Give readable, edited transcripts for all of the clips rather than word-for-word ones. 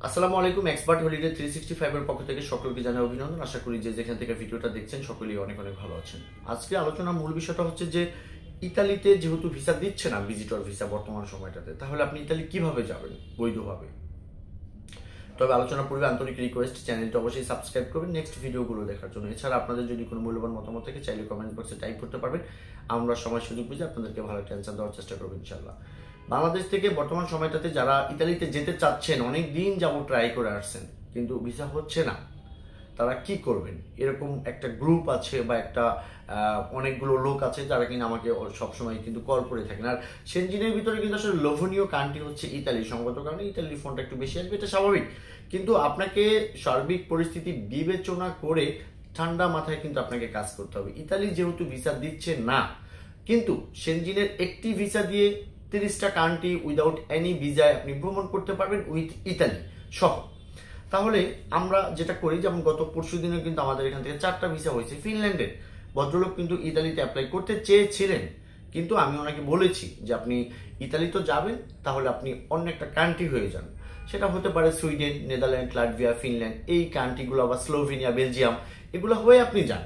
আসসালামু আলাইকুম। Expert holiday 365 এর পক্ষ থেকে সকলকে জানাই অভিনন্দন। আশা করি যে যেখান থেকে ভিডিওটা দেখছেন সকলেই অনেক অনেক ভালো আছেন। আজকে আলোচনার মূল বিষয়টা হচ্ছে যে ইতালিতে যেহেতু ভিসা দিচ্ছে না, ভিজিটর ভিসা বর্তমান সময়টাতে, তাহলে আপনি ইতালি কিভাবে যাবেন বৈধভাবে। তবে আলোচনা পূর্বে আন্তরিক রিকোয়েস্ট, চ্যানেলটা অবশ্যই সাবস্ক্রাইব করবেন নেক্সট ভিডিওগুলো দেখার জন্য। এছাড়া আপনাদের যদি কোনো মূল্যবান মতামত থাকে চাইলে কমেন্ট বক্সে টাইপ করতে পারবেন। আমরা সময় সুযোগ বুঝে আপনাদেরকে ভালো একটা অ্যান্সার দেওয়ার চেষ্টা করবো ইনশাআল্লাহ। বাংলাদেশ থেকে বর্তমান সময়টাতে যারা ইতালিতে যেতে চাচ্ছেন, অনেক দিন যাবত ট্রাই করে আসছেন কিন্তু ভিসা হচ্ছে না, তারা কি করবেন? এরকম একটা গ্রুপ আছে বা একটা অনেকগুলো লোক আছে যারা কিনা আমাকে সবসময় কিন্তু কল করে থাকেন। আর সেনজিনের ভিতরে কিন্তু আসলে লোভনীয় কান্ট্রি হচ্ছে ইতালি, সঙ্গত কারণে ইতালির ফোনটা একটু বেশি আসবে, এটা স্বাভাবিক। কিন্তু আপনাকে সার্বিক পরিস্থিতি বিবেচনা করে ঠান্ডা মাথায় কিন্তু আপনাকে কাজ করতে হবে। ইতালি যেহেতু ভিসা দিচ্ছে না, কিন্তু সেনজিনের একটি ভিসা দিয়ে 30টা কান্ট্রি উইদাউট এনি ভিসায় আপনি ভ্রমণ করতে পারবেন উইথ ইতালি সহ। তাহলে আমরা যেটা করি, যেমন গত পরশু দিনে কিন্তু আমাদের এখান থেকে 4টা ভিসা হয়েছে। ফিনল্যান্ডের ভদ্রলোক কিন্তু ইতালিতে অ্যাপ্লাই করতে চেয়েছিলেন, কিন্তু আমি ওনাকে বলেছি যে আপনি ইতালি তো যাবেন, তাহলে আপনি অন্য একটা কান্ট্রি হয়ে যান। সেটা হতে পারে সুইডেন, নেদারল্যান্ড, লাটভিয়া, ফিনল্যান্ড, এই কান্ট্রিগুলো বা স্লোভেনিয়া, বেলজিয়াম, এগুলো হয়ে আপনি যান।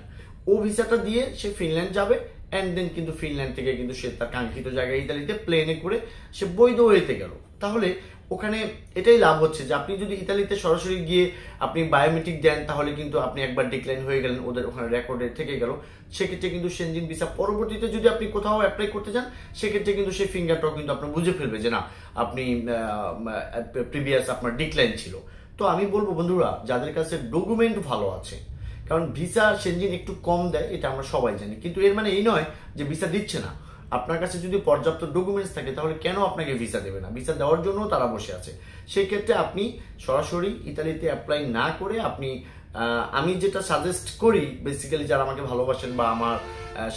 ও ভিসাটা দিয়ে সে ফিনল্যান্ড যাবে, অ্যান্ড দেন কিন্তু ফিনল্যান্ড থেকে কিন্তু সে তার কাঙ্ক্ষিত জায়গায় ইতালিতে প্লেনে করে সে বৈধ ওয়েতে গেল। তাহলে ওখানে এটাই লাভ হচ্ছে যে আপনি যদি ইতালিতে সরাসরি গিয়ে আপনি বায়োমেট্রিক দেন, তাহলে কিন্তু আপনি একবার ডিক্লাইন হয়ে গেলেন, ওদের ওখানে রেকর্ডে থেকে গেল। সেক্ষেত্রে কিন্তু সেনজিন ভিসা পরবর্তীতে যদি আপনি কোথাও অ্যাপ্লাই করতে যান, সেক্ষেত্রে কিন্তু সেই ফিঙ্গারটাও কিন্তু আপনার বুঝে ফেলবে যে না, আপনি প্রিভিয়াস আপনার ডিক্লাইন ছিল। তো আমি বলবো বন্ধুরা, যাদের কাছে ডকুমেন্ট ভালো আছে, কারণ ভিসা সেনজিন একটু কম দেয়, এটা আমরা সবাই জানি, কিন্তু এর মানে এই নয় যে ভিসা দিচ্ছে না। আপনার কাছে যদি পর্যাপ্ত ডকুমেন্টস থাকে, তাহলে কেন আপনাকে ভিসা দেবে না? ভিসা দেওয়ার জন্য তারা বসে আছে। সেই ক্ষেত্রে আপনি সরাসরি ইতালিতে অ্যাপ্লাই না করে আপনি, আমি যেটা সাজেস্ট করি বেসিক্যালি, যারা আমাকে ভালোবাসেন বা আমার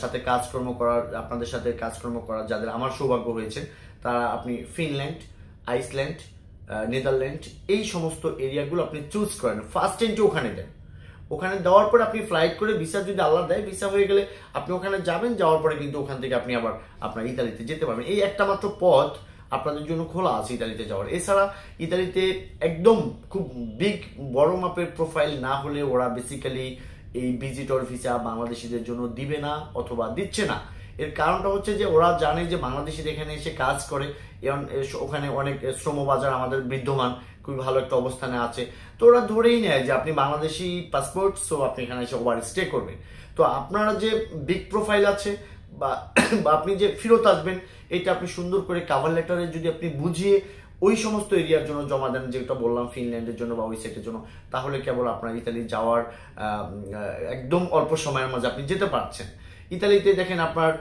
সাথে কাজকর্ম করার, আপনাদের সাথে কাজকর্ম করার যাদের আমার সৌভাগ্য হয়েছে, তারা আপনি ফিনল্যান্ড, আইসল্যান্ড, নেদারল্যান্ড, এই সমস্ত এরিয়াগুলো আপনি চুজ করেন, ফার্স্ট এন্ট্রি ওখানে দেন। ওখানে দেওয়ার পর আপনি ফ্লাইট করে ভিসা যদি আল্লাহ দেয়, ভিসা হয়ে গেলে আপনি ওখানে যাবেন, যাওয়ার পরে কিন্তু ওখান থেকে আপনি আবার আপনার ইতালিতে যেতে পারবেন। এই একটা মাত্র পথ আপনাদের জন্য খোলা আছে ইতালিতে যাওয়ার। এছাড়া ইতালিতে একদম খুব বড় মাপের প্রোফাইল না হলে ওরা বেসিক্যালি এই ভিজিটর ভিসা বাংলাদেশিদের জন্য দিবে না অথবা দিচ্ছে না। এর কারণটা হচ্ছে যে ওরা জানে যে বাংলাদেশিরা এখানে এসে কাজ করে, ওখানে অনেক শ্রমবাজার আমাদের বিদ্যমান, খুবই ভালো একটা অবস্থানে আছে। তো ওরা ধরেই নেয় যে আপনি বাংলাদেশি পাসপোর্ট, সো আপনি এখানে এসে ওভার স্টে করবেন। তো আপনারা যে বিগ প্রোফাইল আছে বা আপনি যে ফেরত আসবেন, এটা আপনি সুন্দর করে কাভার লেটারে যদি আপনি বুঝিয়ে ওই সমস্ত এরিয়ার জন্য জমা দেন, যেটা বললাম ফিনল্যান্ডের জন্য বা ওই সেটের জন্য, তাহলে কেবল আপনার ইতালি যাওয়ার একদম অল্প সময়ের মাঝে আপনি যেতে পারছেন। ইতালিতে দেখেন আপনার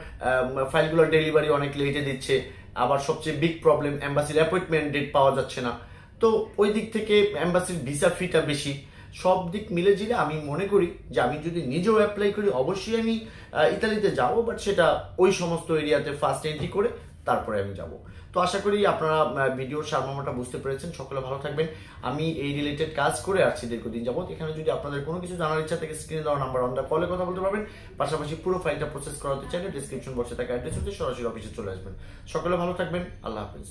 ফাইলগুলো ডেলিভারি অনেক লেটে দিচ্ছে, আবার সবচেয়ে বিগ প্রবলেম এম্বাসির অ্যাপয়েন্টমেন্ট ডেট পাওয়া যাচ্ছে না। তো ওই দিক থেকে এম্বাসির ভিসা ফিটা বেশি। সব দিক মিলে জিলে আমি মনে করি যে আমি যদি নিজেও অ্যাপ্লাই করি, অবশ্যই আমি ইতালিতে যাব, বাট সেটা ওই সমস্ত এরিয়াতে ফার্স্ট এন্ট্রি করে তারপরে আমি যাব। তো আশা করি আপনারা ভিডিওর সারমর্মটা বুঝতে পেরেছেন। সকলে ভালো থাকবেন। আমি এই রিলেটেড কাজ করে আসছি দীর্ঘদিন যাবত। এখানে যদি আপনাদের কোনো কিছু জানার ইচ্ছা থাকে, স্ক্রিনে দেওয়া নাম্বার অন দ্য কলে কথা বলতে পারবেন। পাশাপাশি পুরো ফাইলটা প্রসেস করাতে চাইলে ডিসক্রিপশন বক্সে থাকা অ্যাড্রেস হতে সরাসরি অফিসে চলে আসবেন। সকলে ভালো থাকবেন। আল্লাহ হাফিজ।